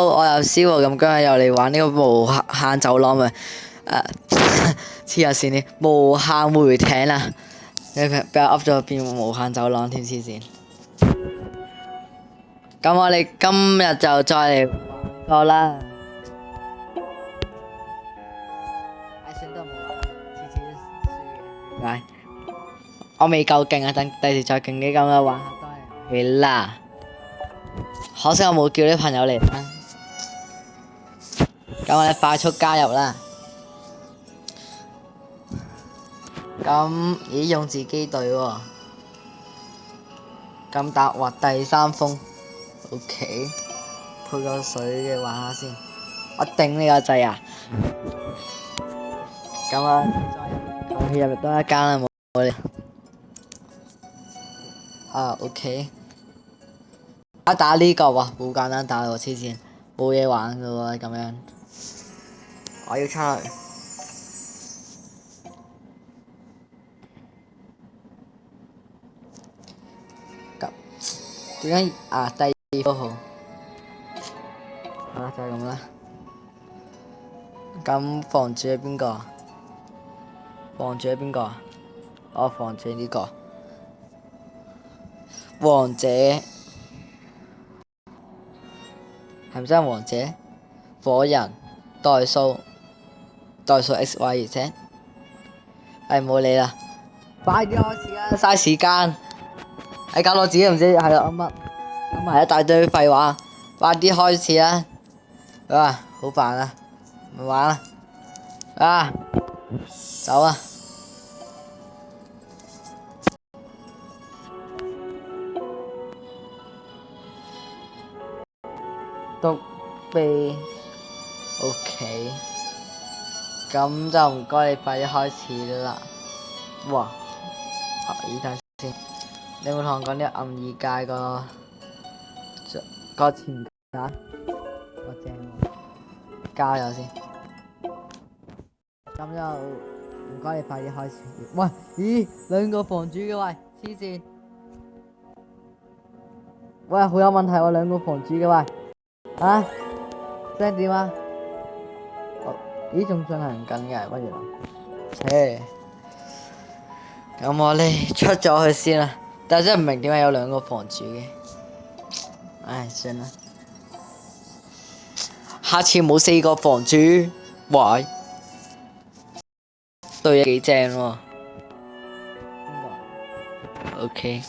我又思喎，咁今日又嚟玩呢個無限走廊咪黐下線啲無限回艇啦，你俾我噏咗變無限走廊添黐線。咁我哋今日就再嚟玩個啦。唉，算都冇玩，次次都輸嘅，點解？我未夠勁啊，等第時再勁啲咁樣玩下多人遊戲啦。可惜我冇叫啲朋友嚟啦。咁我哋快速加入啦。咁咦用自己隊喎。咁打滑第三封 ，OK。配個水嘅玩下先。我頂你個掣啊！咁啊，再入多一間啦，冇你。OK。打呢個喎，好簡單打喎，黐線，冇嘢玩噶喎，咁樣。我要出去。咁點解第二個號？就係咁啦。咁房主係邊個？房主係邊個？哦，房主呢個。王者係咪真係王者？火人代數 X Y 而且，唔好理啦，快啲開始啦，嘥時間，搞到我自己唔知喺度噏乜，噏埋一大堆廢話，快啲開始啦，好煩啊，唔玩啦，走啊！督鼻 ，OK， 咁就唔該你快啲開始啦。哇，咦睇先，你有冇同我講啲暗二界個前架？我正喎，加油先。咁就唔該你快啲開始。喂，咦，兩個房主嘅喂，黐線。喂，好有問題喎，兩個房主嘅喂。聲點啊？咦，仲進行緊嘅，乜嘢？咁我哋出咗去先啦。但係真係唔明點解有兩個房主嘅。唉，算啦。下次冇4個房主，喂，對嘢幾正喎。邊個 ？OK，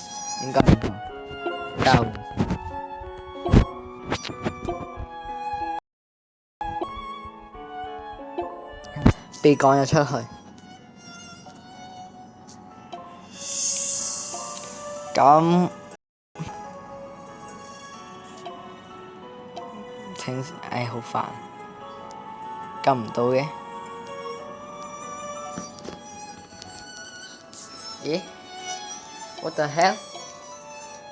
應該邊個？交。被趕咗出去，咁好煩，撳唔到嘅，咦 ？What the hell？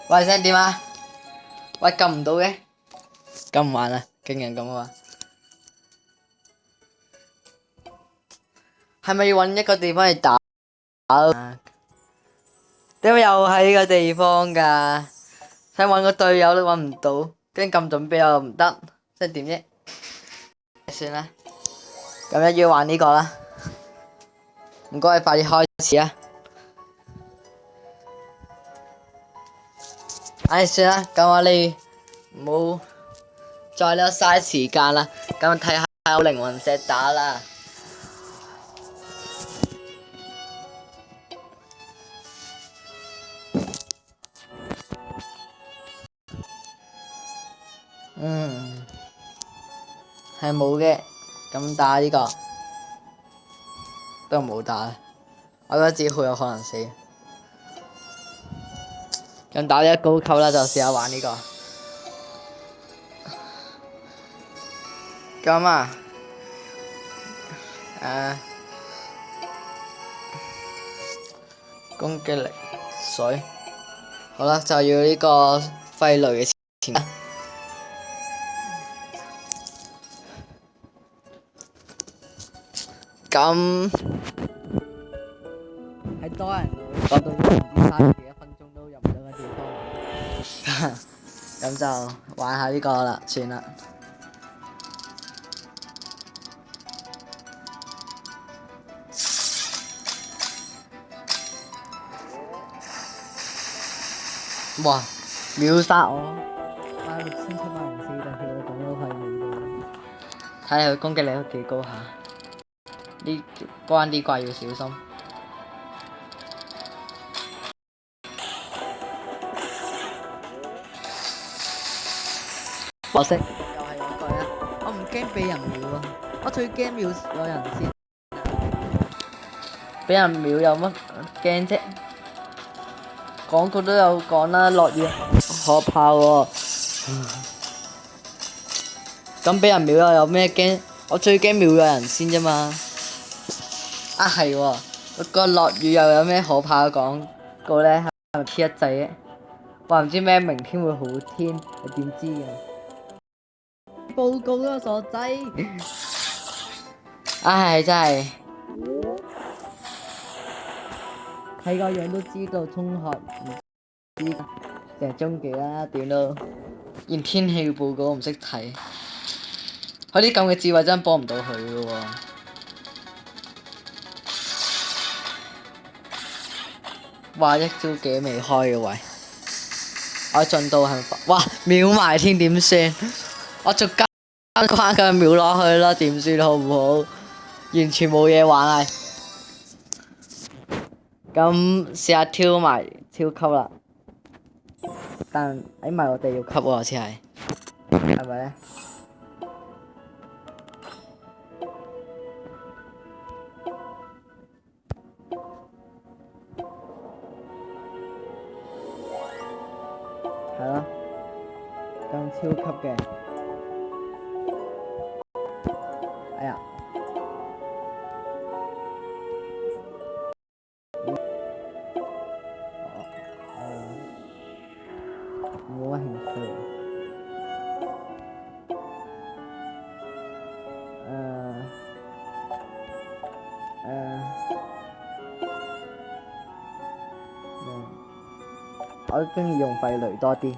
喂，聲點啊？喂，撳唔到嘅，撳唔完啊，勁人咁啊！係咪要揾一個地方去打？點解又喺呢個地方㗎？想揾個隊友都揾唔到，跟住撳準備又唔得，即係點啫？算啦，咁樣要玩呢個啦。唔該，快啲開始啊！算啦，咁我哋唔好再啦，嘥時間啦。咁睇下有靈魂石打啦。係冇嘅，咁打呢個都冇打，我覺得自己好有可能死。咁打呢個高級啦，就試下玩呢個。咁攻擊力水，好啦，就要呢個揮雷嘅錢。咁喺多人講到唔知3幾1分鐘都入唔到嘅地方，咁就玩下呢個啦，算啦。哇！秒殺我！哇6700人4，但係我咁都可以秒到。睇下佢攻擊力都幾高下。呢關啲怪要小心。可惜又係嗰句啊！我唔驚俾人秒啊，我最驚秒有人先。俾人秒有乜驚啫？廣告都有講啦，落雨可怕喎。咁俾人秒又有咩驚？我最驚秒有人先啫嘛。啊係喎，個落雨又有咩可怕嘅廣告咧？係咪 P 一仔嘅？話唔知咩明天會好天，你點知嘅？報告啦，傻仔！唉，真係睇個樣都知道中學唔知定係中幾啦，點都連天氣報告都唔識睇，佢啲咁嘅智慧真係幫唔到佢嘅喎。哇！一招幾未開嘅喂，我進度係哇秒埋添點算？我逐間關佢秒落去啦，點算好唔好？完全冇嘢玩啊！咁試下挑埋超級啦，但唔係我哋要級喎，好似係，係咪咧？係咯，咁超級嘅，哎呀！冇乜興趣。我鍾意用廢雷多啲。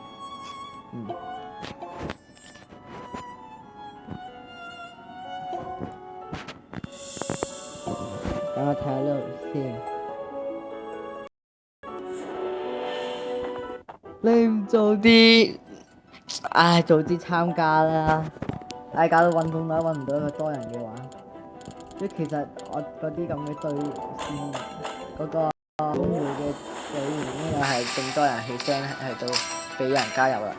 等我睇下呢度先。你唔早啲，唉，早啲參加啦！唉，搞到運動都揾唔到一個多人嘅話，即其實我嗰啲咁嘅隊線嗰個公會嘅隊員應該係咁多人起聲喺度俾人加入啦。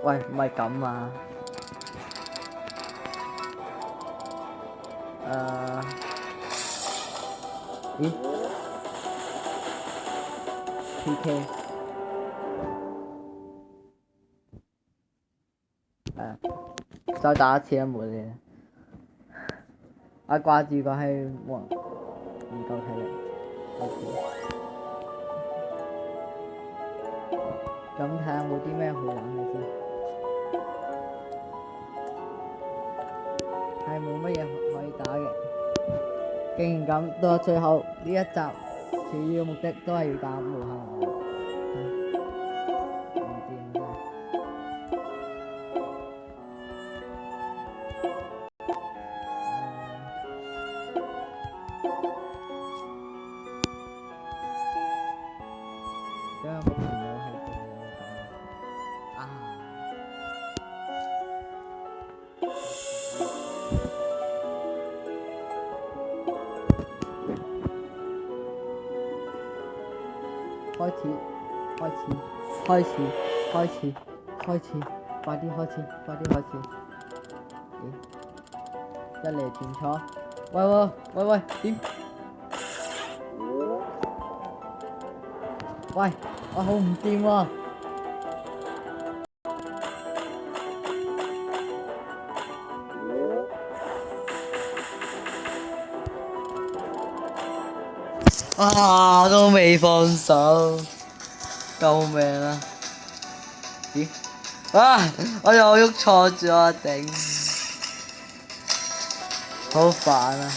喂，唔係咁啊！咦 ？PK。再打一次啦，冇嘢。我掛住個係冇人，唔夠體力。咁睇下冇啲咩好玩嘅先。係冇乜嘢可以打嘅。既然咁，到最後呢一集主要目的都係要打無限王。有個朋友喺度講開始，快啲開始！一嚟斷錯，喂，點？喂，我好唔掂喎！啊，都未放手，救命啊！咦？啊！我又喐錯咗啊！頂，好煩啊！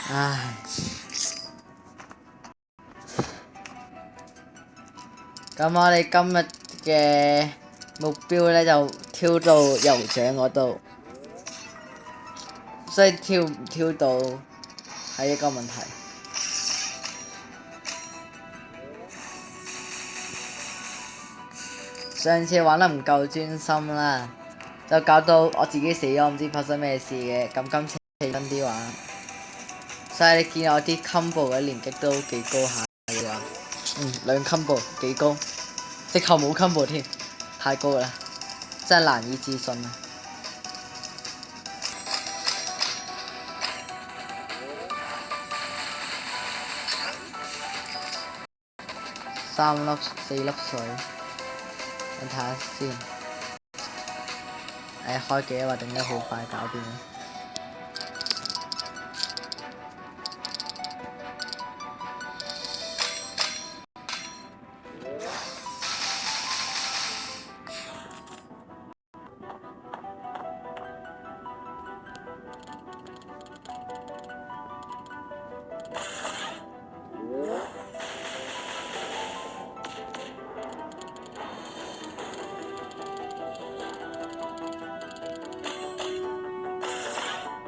唉，咁我哋今日嘅目標咧就跳到酋長嗰度，所以跳唔跳到係一個問題。上次玩得唔夠專心啦，就搞到我自己死咗，唔知發生咩事嘅。咁今次認真啲玩，所以你見我啲 combo 嘅連擊都幾高下嘅話，兩 combo 幾高，直頭冇 combo 添，太高啦，真係難以置信啊！3粒4粒水，我睇下先。開幾話定得好快搞掂。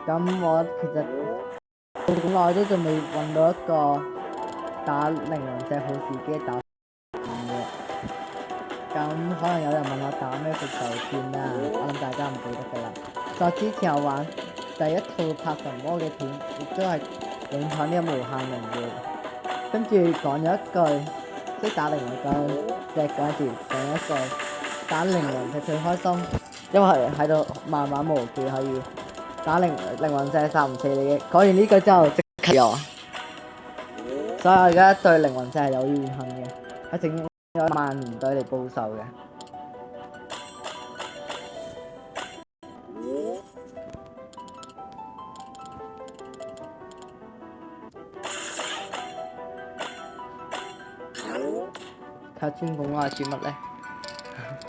咁我其實好耐都仲未揾到一個打靈魂石好時機打嘅。咁可能有人問我打咩復仇片啦，我諗大家唔記得㗎啦。就之前我玩第一套拍神魔嘅片，亦都係影響呢個無限輪迴。跟住講咗一句，即係打靈魂石嗰陣時講一句，打靈魂石最開心，因為喺度慢慢無記可以。打靈魂石殺唔死你嘅，講完呢句之後即刻有，所以我而家對靈魂石係有怨恨嘅，我整咗萬年隊嚟報仇嘅。睇下專攻我係轉乜咧？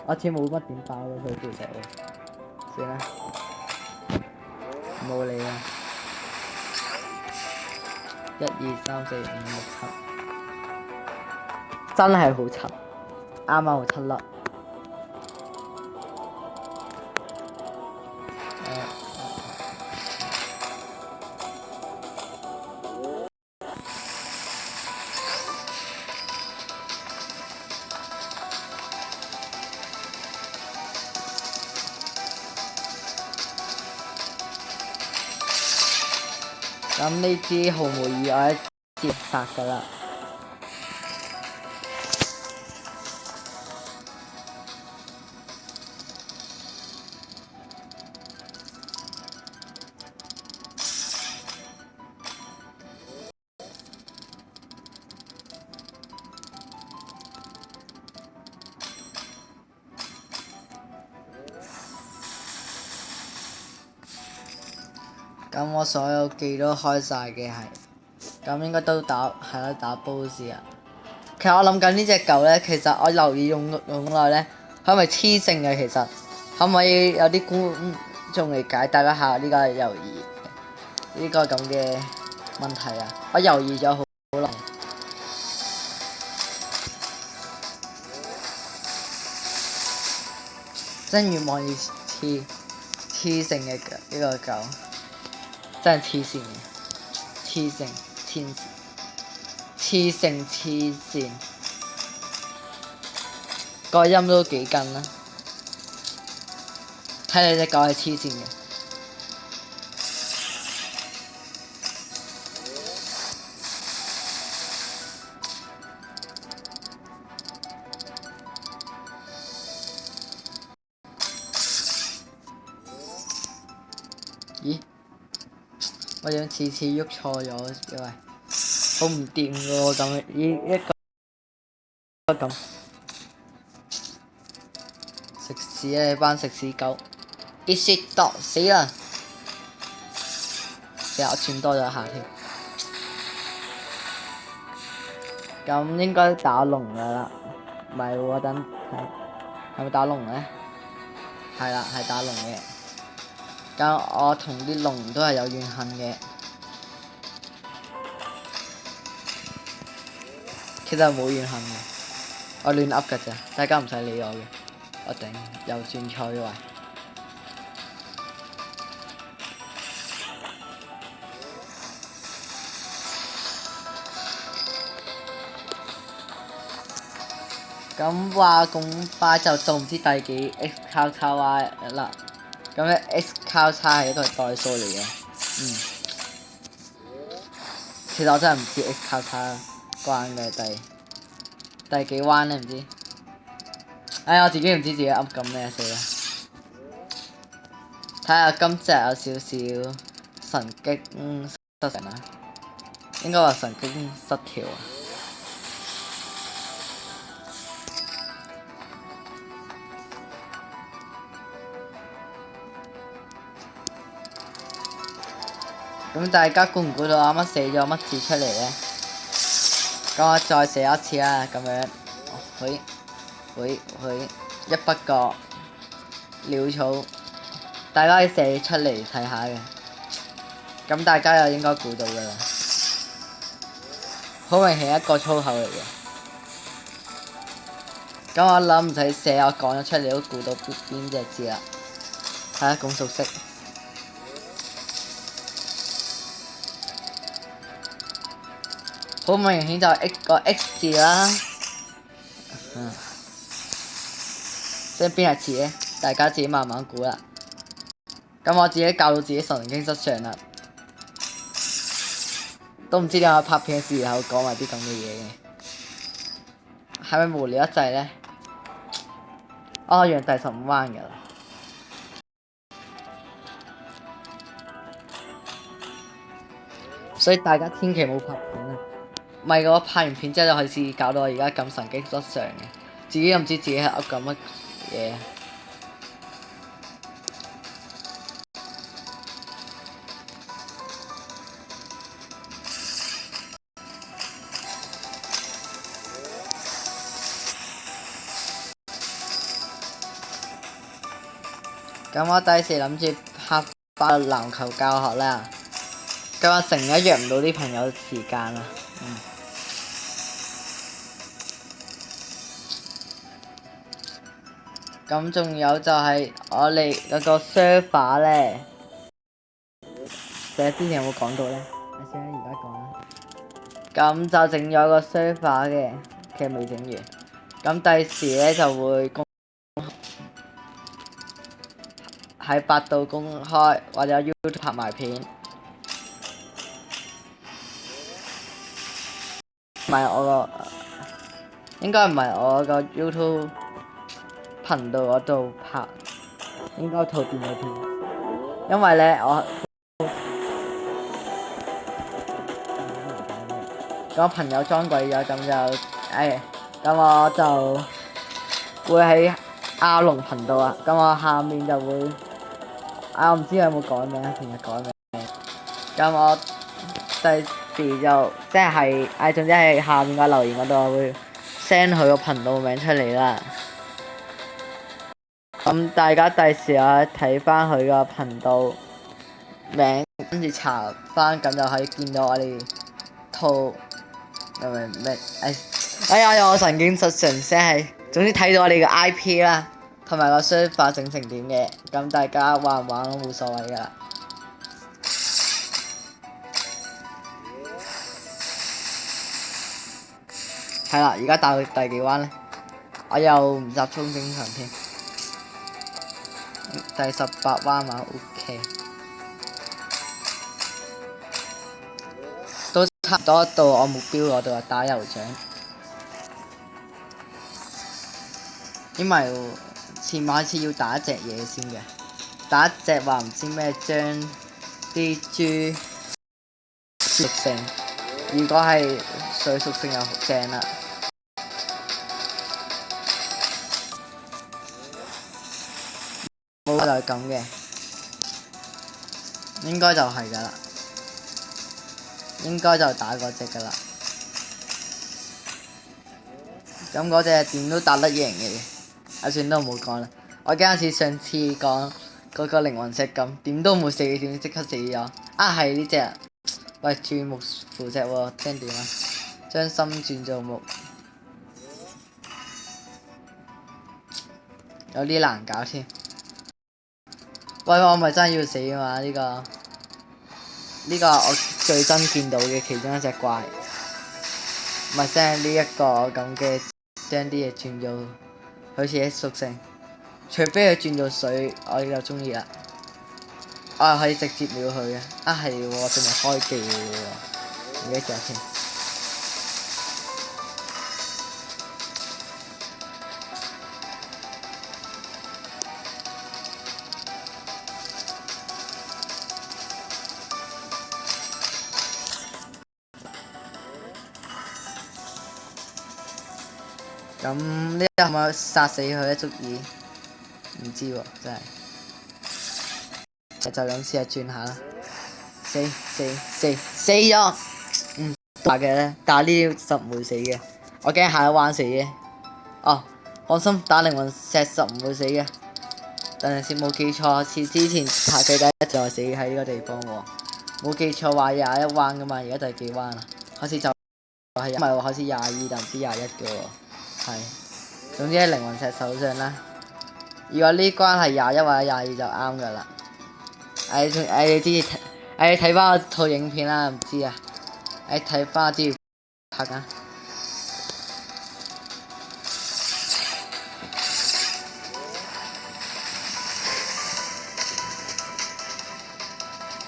我似冇乜點爆咗佢其實喎，算啦，冇理啦。1、2、3、4、5、6、7，真係好柒，啱啱好7粒。咁呢啲毫無意外截殺㗎啦。咁我所有技都開晒嘅係，咁應該都打係啦，打 boss 啊。其實我諗緊呢隻狗咧，其實我留意用耐咧，佢係咪黐性嘅？其實可唔可以有啲觀眾嚟解答一下呢個猶豫呢個咁嘅問題啊？我猶豫咗好耐，真越望越黐性嘅呢個狗。真係黐線嘅，黐線，黐線，個音都幾近啦。睇你隻狗係黐線嘅。咦？我樣次喐錯咗，因為好唔掂㗎喎，咁一個咁食屎啊！你班食屎狗，eat shit dog 死啦！成日串多咗一下添。咁應該打龍㗎啦，唔係喎，等睇係咪打龍咧？係啦，係打龍嘅。咁我同啲龍都係有怨恨嘅。其實冇怨恨嘅，我亂噏㗎咋，大家唔使理我嘅。我頂，又轉錯咗位。咁話咁快就到唔知第幾 x 交叉 y 啦。咁咧 x 交叉係一個代數嚟嘅，其實我真係唔知 x 交叉關嘅第幾彎咧，唔知。哎，我自己唔知自己噏緊咩死啦。睇下今隻有少少神經失常啦，應該話神經失調啊。咁大家估唔估到啱啱寫咗乜字出嚟咧？咁我再寫一次啦，咁樣，佢一筆過潦草，大家可以寫出嚟睇下嘅。咁大家又應該估到噶啦，好明顯一個粗口嚟嘅。咁我諗唔使寫，我講咗出嚟都估到邊隻字啦。睇下咁熟悉。好明顯就係個 X 字啦，即係邊係字咧？大家自己慢慢估啦。咁我自己教到自己神經失常啦，都唔知點解拍片嘅時候講埋啲咁嘅嘢嘅，係咪無聊一滯咧？哦，原來第15彎㗎啦。所以大家千祈唔好拍片啊！唔係我拍完片之後就開始搞到我而家咁神經失常嘅，自己都唔知自己係噏緊乜嘢。咁我第時諗住拍翻籃球教學啦，咁我成日約唔到啲朋友時間啦。咁仲有就係我哋嗰個 server 咧，之前有冇講到咧？我先而家講啦。咁就整咗個 server 嘅，其實未整完。咁第時咧就會喺百度公開或者 YouTube 拍埋片。唔係我個，應該唔係我個 YouTube 頻道嗰度拍，應該套電腦片。因為咧我朋友裝鬼咗，咁就咁我就會喺阿龍頻道啊。咁我下面就會，我唔知有冇改名，成日改名。咁我第時就即係總之係下面個留言嗰度我會 send 佢個頻道名出嚟啦。咁大家第時啊睇翻佢個頻道名，跟住查翻，咁就可以見到我哋套咩？哎呀，我神經失常聲係，總之睇到我哋嘅 IP 啦，同埋個 server 整成點嘅，咁大家玩唔玩都冇所謂噶啦。係啦，而家到第幾彎咧？我又唔集中精神添。第18彎嘛 ，OK， 都差唔多到我目標嗰度啊，打酋長。因為前開始要打一隻嘢先嘅，打一隻話唔知咩將啲豬屬性，如果係水屬性就正啦。冇就係咁嘅，應該就係噶啦，應該就打嗰隻噶啦。咁嗰隻點都打得贏嘅，算都唔好講啦。我驚好似上次講嗰個靈魂石咁，點都冇死，點即刻死咗。係呢隻，喂轉木符石喎，聽點啊？將心轉做木。有啲難搞添。喂，我咪真係要死啊嘛！呢個我最憎見到嘅其中一隻怪，咪將呢一個咁嘅將啲嘢轉做好似啲屬性，除非佢轉做水，我就中意啦。我係可以直接秒佢嘅。啊係喎，我仲未開技嘅喎，唔記得咗添。咁呢個係咪殺死佢咧足以？唔知喎，真係。就咁試下轉下啦。死咗！打嘅咧，但係呢啲實唔會死嘅。我驚下一彎死嘅。哦，放心，打靈魂石實唔會死嘅。等陣先，冇記錯，似之前排佢第一就係死喺呢個地方喎。冇記錯話21彎噶嘛，而家第幾彎啊？開始就係唔係話開始22但唔知21嘅喎。係，總之喺靈魂石手上啦。如果呢關係21或者22就啱噶啦。你睇翻我套影片啦，唔知啊。睇翻我啲拍緊。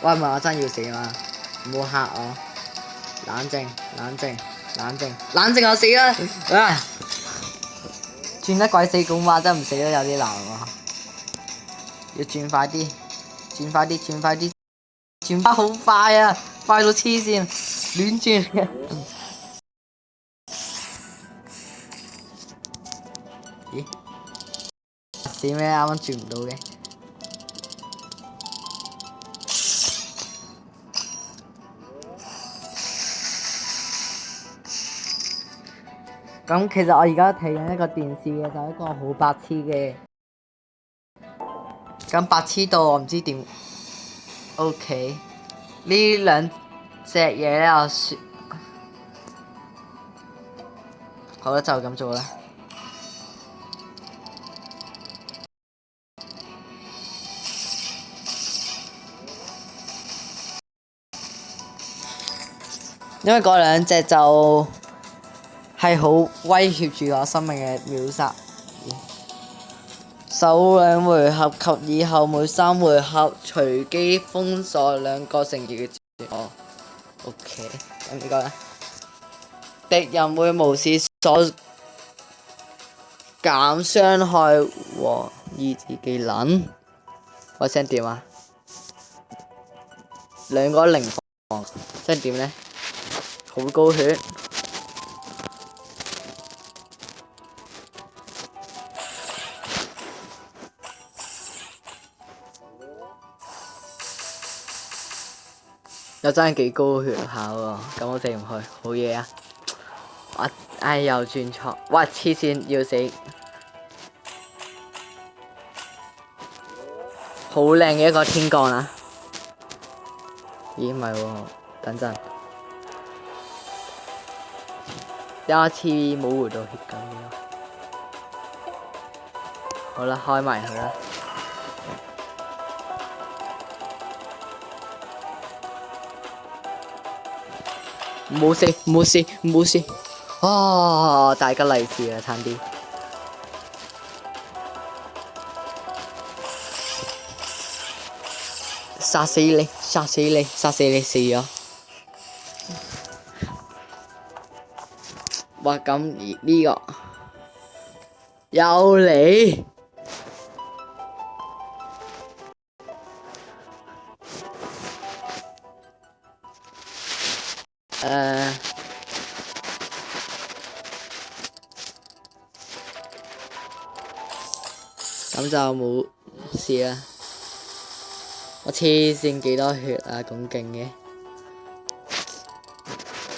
喂，唔係我真要死嘛？唔好嚇我，冷靜，我死啦！啊！轉得鬼死咁話，真唔死都有啲難喎。要轉快啲，轉得好快啊！快到黐線，亂轉嘅。咦？死咩？啱啱轉唔到嘅。咁其實我而家睇緊一個電視嘅，就係一個好白痴嘅。咁白痴到我唔知點。OK，呢兩隻嘢咧，我説好啦，就咁做啦。因為嗰兩隻就係好威脅住我生命嘅秒殺。首兩回合及以後每3回合隨機封鎖2個成員嘅哦。OK， 咁呢個咧，敵人會無視所減傷害和醫治技能。我想點啊？2個零防，即係點咧？好高血。又真係幾高血下喎，咁我射唔去，好嘢啊！又轉錯，哇黐線要死！好靚嘅一個天降啊！咦唔係喎，等陣，有一次冇回到血咁樣。好啦，開埋佢啦。唔好事！哦，大吉利是啊，差啲。殺死你，死咗！哇，咁呢個又嚟。咁就冇事啦。我黐線幾多血啊，咁勁嘅。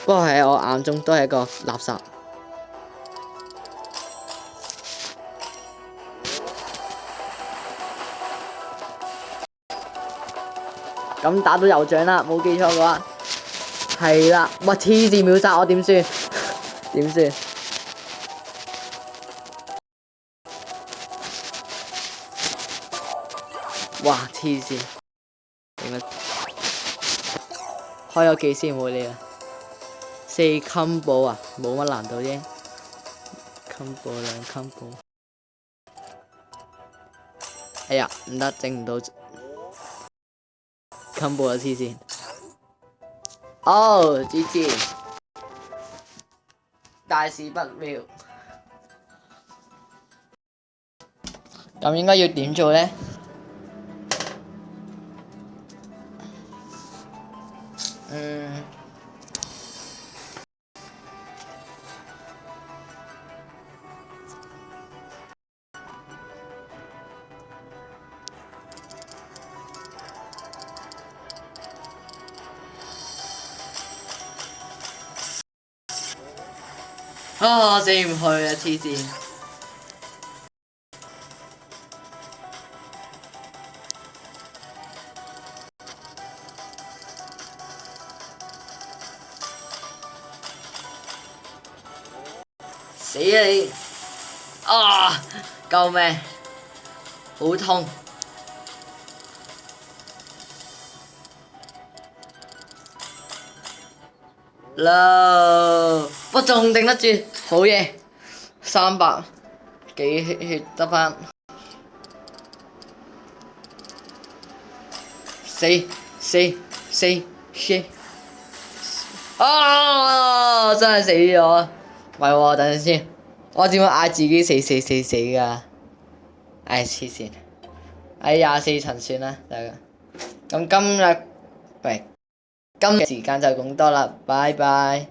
不過喺我眼中都係一個垃圾。咁打到酋長啦，冇記錯嘅話，係啦。哇！黐線秒殺我點算？黐線，點啊？開咗機先冇理啊！4 combo 啊，冇乜難度啫。combo 兩 combo。哎呀，唔得，整唔到 combo 啊！黐線。哦，GG，大事不妙。咁應該要點做呢？啊！死唔去啊！黐線。死啊你！啊！救命！好痛！no，我仲頂得住，好嘢！300幾血得返，死 shit！啊！真係死咗，唔係喎，等陣先，我點解嗌自己死㗎？唉，黐線！喺24層算啦，大家。咁今日時間就咁多啦，拜拜。